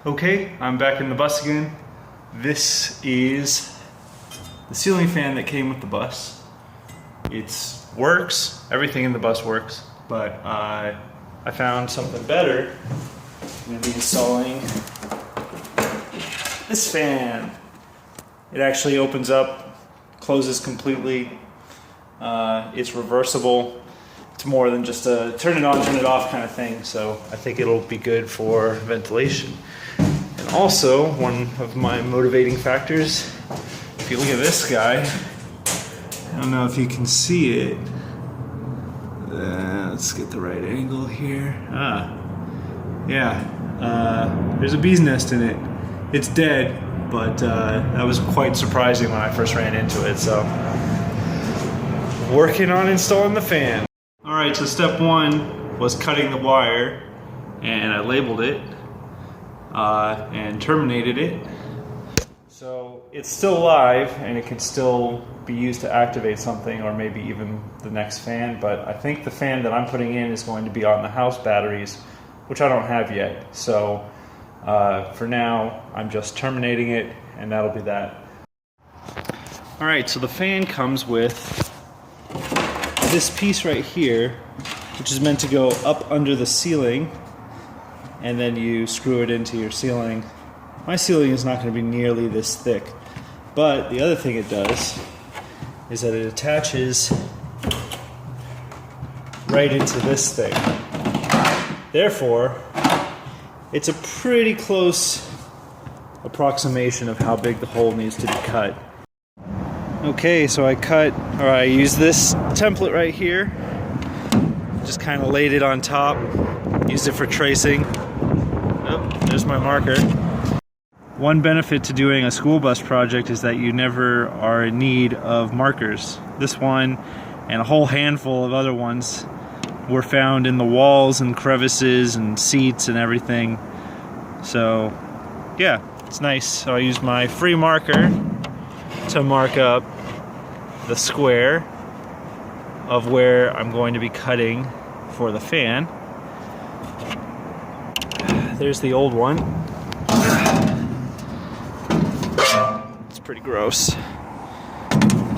Okay, I'm back in the bus again. This is the ceiling fan that came with the bus. It works, everything in the bus works, but I found something better. I'm going to be installing this fan. It actually opens up, closes completely. It's reversible. It's more than just a turn it on, turn it off kind of thing, so I think it'll be good for ventilation. And also, one of my motivating factors, if you look at this guy, I don't know if you can see it. Let's get the right angle here. There's a bee's nest in it. It's dead, but that was quite surprising when I first ran into it, so working on installing the fan. Alright, so step one was cutting the wire, and I labeled it and terminated it. So it's still live and it can still be used to activate something, or maybe even the next fan, but I think the fan that I'm putting in is going to be on the house batteries, which I don't have yet. So for now, I'm just terminating it, and that'll be that. Alright, so the fan comes with this piece right here, which is meant to go up under the ceiling, and then you screw it into your ceiling. My ceiling is not going to be nearly this thick, but the other thing it does is that it attaches right into this thing. Therefore, it's a pretty close approximation of how big the hole needs to be cut. Okay, so I used this template right here, just kind of laid it on top, used it for tracing. Oh, there's my marker. One benefit to doing a school bus project is that you never are in need of markers. This one and a whole handful of other ones were found in the walls and crevices and seats and everything. So yeah, it's nice. So I used my free marker to mark up the square of where I'm going to be cutting for the fan. There's the old one. It's pretty gross. So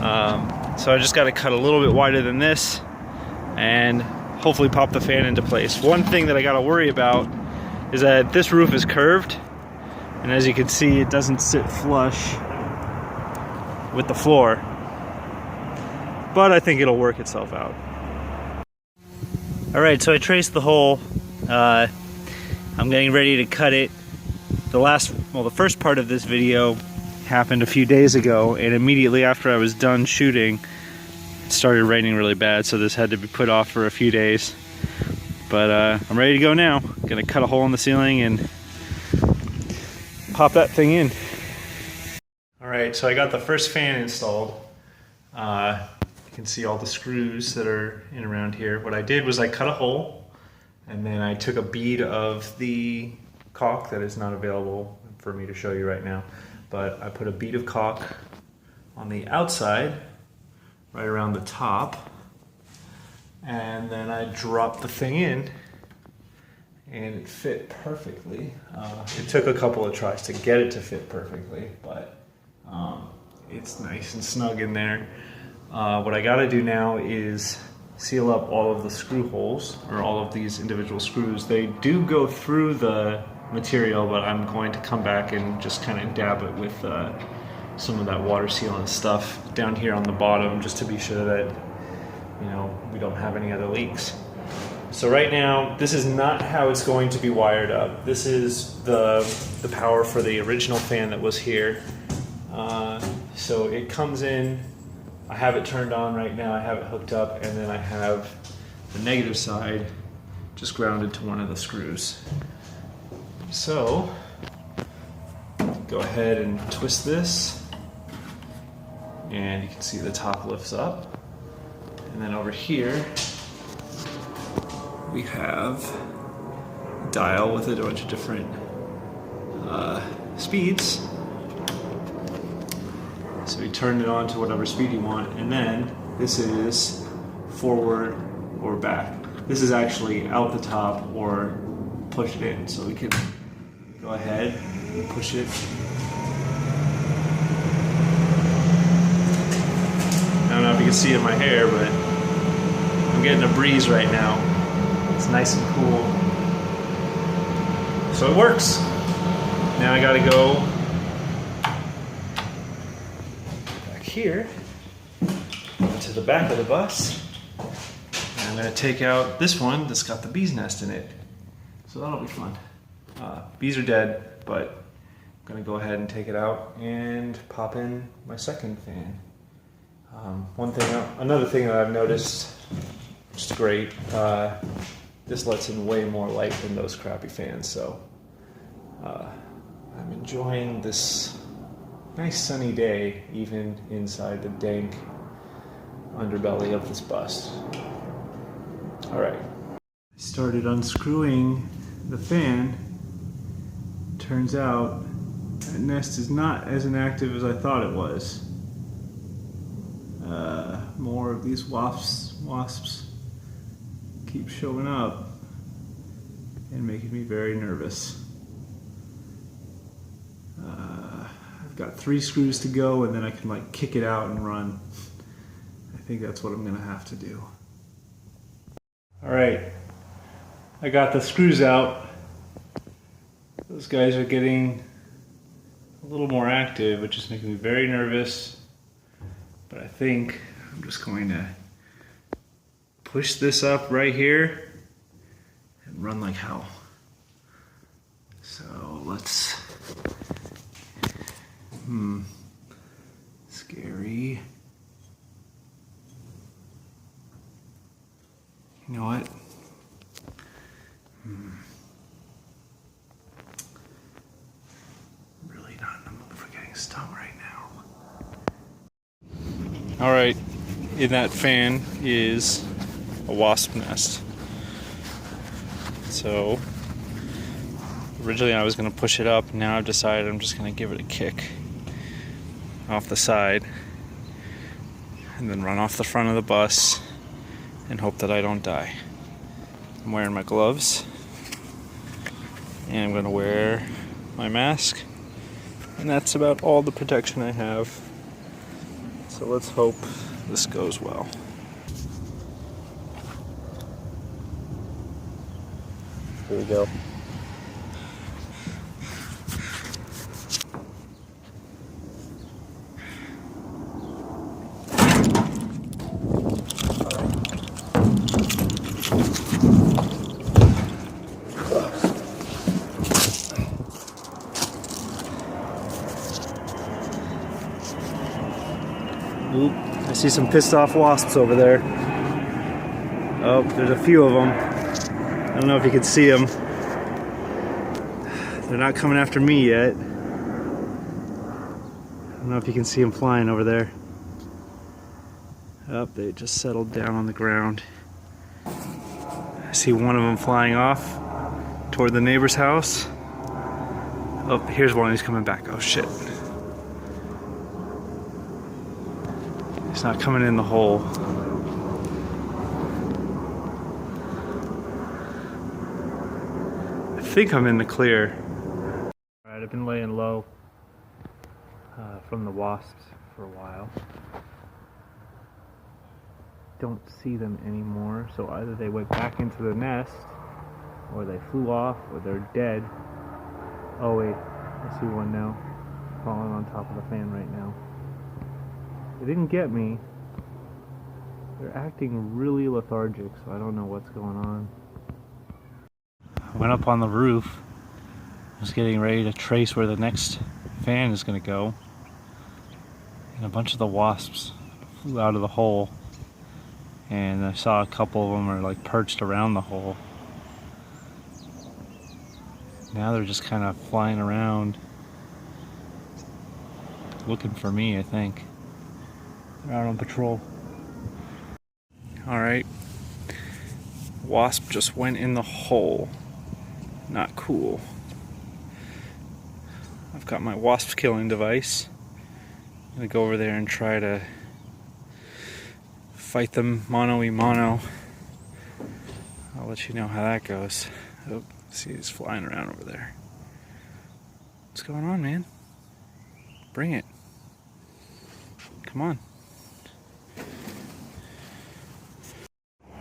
I just got to cut a little bit wider than this and hopefully pop the fan into place. One thing that I got to worry about is that this roof is curved, and as you can see, it doesn't sit flush with the floor, but I think it'll work itself out. Alright, so I traced the hole. I'm getting ready to cut it. The first part of this video happened a few days ago, and immediately after I was done shooting, it started raining really bad, so this had to be put off for a few days. But I'm ready to go now. Gonna cut a hole in the ceiling and pop that thing in. Alright, so I got the first fan installed. You can see all the screws that are in around here. What I did was I cut a hole, and then I took a bead of the caulk that is not available for me to show you right now, but I put a bead of caulk on the outside, right around the top, and then I dropped the thing in, and it fit perfectly. It took a couple of tries to get it to fit perfectly, but it's nice and snug in there. What I gotta do now is seal up all of the screw holes, or all of these individual screws. They do go through the material, but I'm going to come back and just kind of dab it with some of that water sealant stuff down here on the bottom, just to be sure that, you know, we don't have any other leaks. So right now, this is not how it's going to be wired up. This is the power for the original fan that was here. So it comes in, I have it turned on right now, I have it hooked up, and then I have the negative side just grounded to one of the screws. So, go ahead and twist this, and you can see the top lifts up. And then over here, we have a dial with a bunch of different speeds. So you turn it on to whatever speed you want, and then this is forward or back. This is actually out the top or push it in, so we can go ahead and push it. I don't know if you can see it in my hair, but I'm getting a breeze right now. It's nice and cool. So it works. Now I gotta go back here to the back of the bus. And I'm gonna take out this one that's got the bee's nest in it. So that'll be fun. Bees are dead, but I'm gonna go ahead and take it out and pop in my second fan. Another thing that I've noticed, which is great, this lets in way more light than those crappy fans, so I'm enjoying this nice sunny day, even inside the dank underbelly of this bus. Alright. I started unscrewing the fan. Turns out that nest is not as inactive as I thought it was. More of these wasps keep showing up and making me very nervous. I've got 3 screws to go, and then I can like kick it out and run. I think that's what I'm gonna have to do. Alright, I got the screws out. Those guys are getting a little more active, which is making me very nervous. But I think I'm just going to push this up right here and run like hell. So let's... Scary. You know what? Really not in the mood for getting stung right now. Alright, in that fan is a wasp nest. So, originally I was going to push it up, now I've decided I'm just going to give it a kick off the side and then run off the front of the bus and hope that I don't die. I'm wearing my gloves and I'm going to wear my mask, and that's about all the protection I have. So let's hope this goes well. Here we go. Oop, I see some pissed off wasps over there. Oh, there's a few of them. I don't know if you can see them. They're not coming after me yet. I don't know if you can see them flying over there. Oh, they just settled down on the ground. I see one of them flying off toward the neighbor's house. Oh, here's one. He's coming back. Oh, shit. He's not coming in the hole. I think I'm in the clear. Alright, I've been laying low from the wasps for a while. Don't see them anymore, so either they went back into the nest, or they flew off, or they're dead. Oh wait, I see one now, falling on top of the fan right now. They didn't get me. They're acting really lethargic, so I don't know what's going on. I went up on the roof. I was getting ready to trace where the next fan is going to go. And a bunch of the wasps flew out of the hole. And I saw a couple of them are like perched around the hole. Now they're just kind of flying around, looking for me, I think. They're out on patrol. Alright. Wasp just went in the hole. Not cool. I've got my wasp killing device. I'm gonna go over there and try to fight them mano-y-mano. I'll let you know how that goes. Oh, see, he's flying around over there. What's going on, man? Bring it. Come on.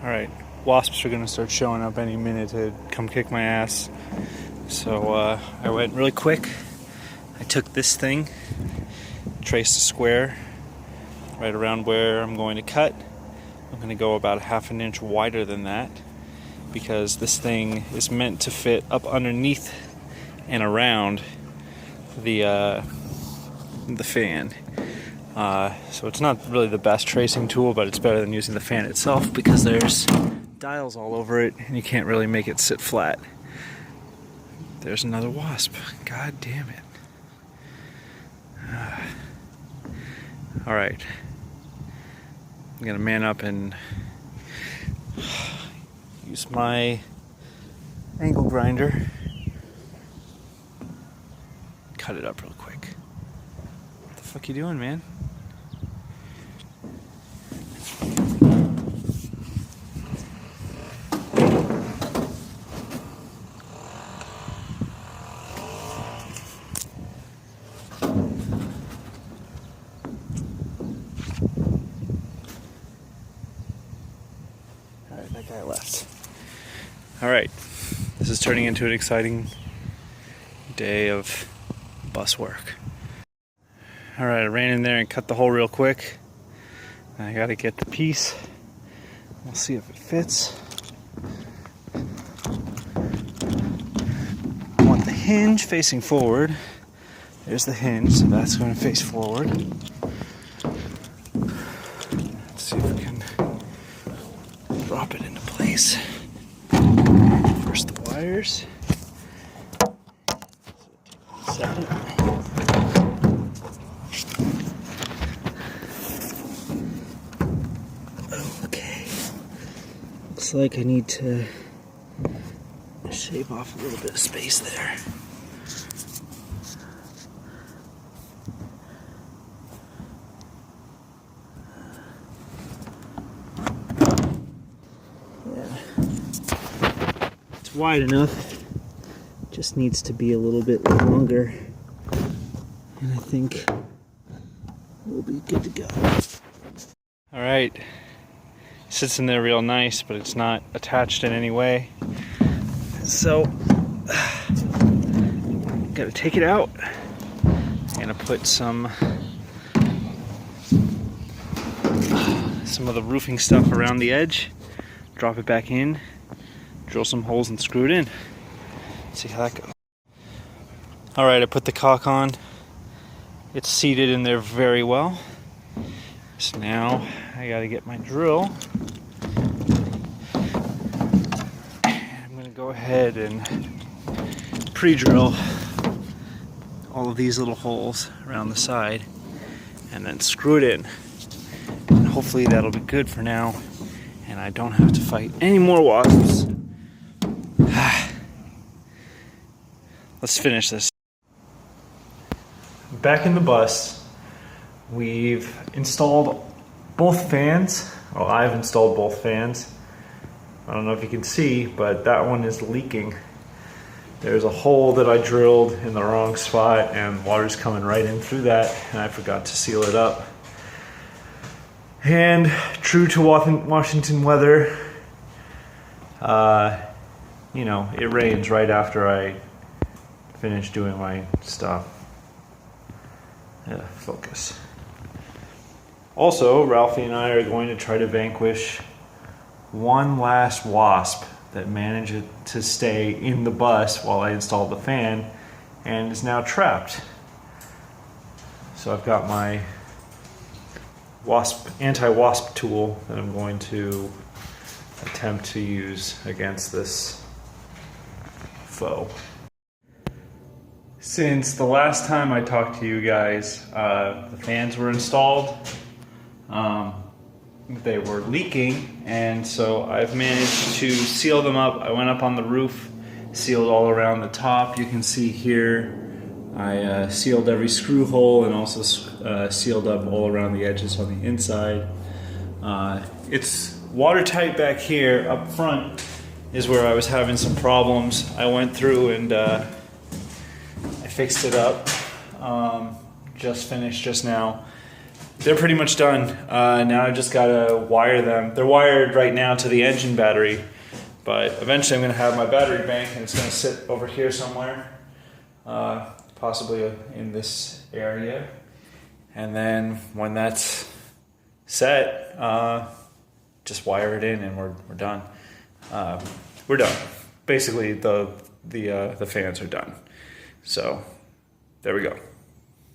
Alright, wasps are going to start showing up any minute to come kick my ass. So I went really quick. I took this thing, traced a square right around where I'm going to cut. I'm going to go about 1/2 an inch wider than that because this thing is meant to fit up underneath and around the fan. So it's not really the best tracing tool, but it's better than using the fan itself because there's dials all over it and you can't really make it sit flat. There's another wasp. God damn it. Alright. I'm gonna man up and use my angle grinder. Cut it up real quick. What the fuck you doing, man? Alright, that guy left. Alright, this is turning into an exciting day of bus work. Alright, I ran in there and cut the hole real quick. I gotta get the piece. We'll see if it fits. I want the hinge facing forward. There's the hinge, so that's going to face forward. Let's see if we can drop it into place. First the wires. Second. Okay. Looks like I need to shave off a little bit of space there. Wide enough, just needs to be a little bit longer, and I think we'll be good to go. All right, sits in there real nice, but it's not attached in any way, so gotta take it out. I'm gonna put some of the roofing stuff around the edge, drop it back in, drill some holes and screw it in. See how that goes. Alright, I put the caulk on. It's seated in there very well. So now I gotta get my drill. I'm gonna go ahead and pre-drill all of these little holes around the side and then screw it in. And hopefully that'll be good for now and I don't have to fight any more wasps. Let's finish this. Back in the bus, we've installed both fans. Well, I've installed both fans. I don't know if you can see, but that one is leaking. There's a hole that I drilled in the wrong spot and water's coming right in through that, and I forgot to seal it up. And true to Washington weather, you know, it rains right after I finish doing my stuff. Yeah, focus. Also, Ralphie and I are going to try to vanquish one last wasp that managed to stay in the bus while I installed the fan and is now trapped. So I've got my anti-wasp tool that I'm going to attempt to use against this foe. Since the last time I talked to you guys, the fans were installed. They were leaking, and so I've managed to seal them up. I went up on the roof, sealed all around the top. You can see here I sealed every screw hole and also sealed up all around the edges on the inside. It's watertight back here. Up front is where I was having some problems. I went through and I fixed it up. Just finished just now. They're pretty much done. Now I just gotta wire them. They're wired right now to the engine battery, but eventually I'm gonna have my battery bank and it's gonna sit over here somewhere, possibly in this area. And then when that's set, just wire it in and we're done. We're done. Basically, the fans are done. So there we go.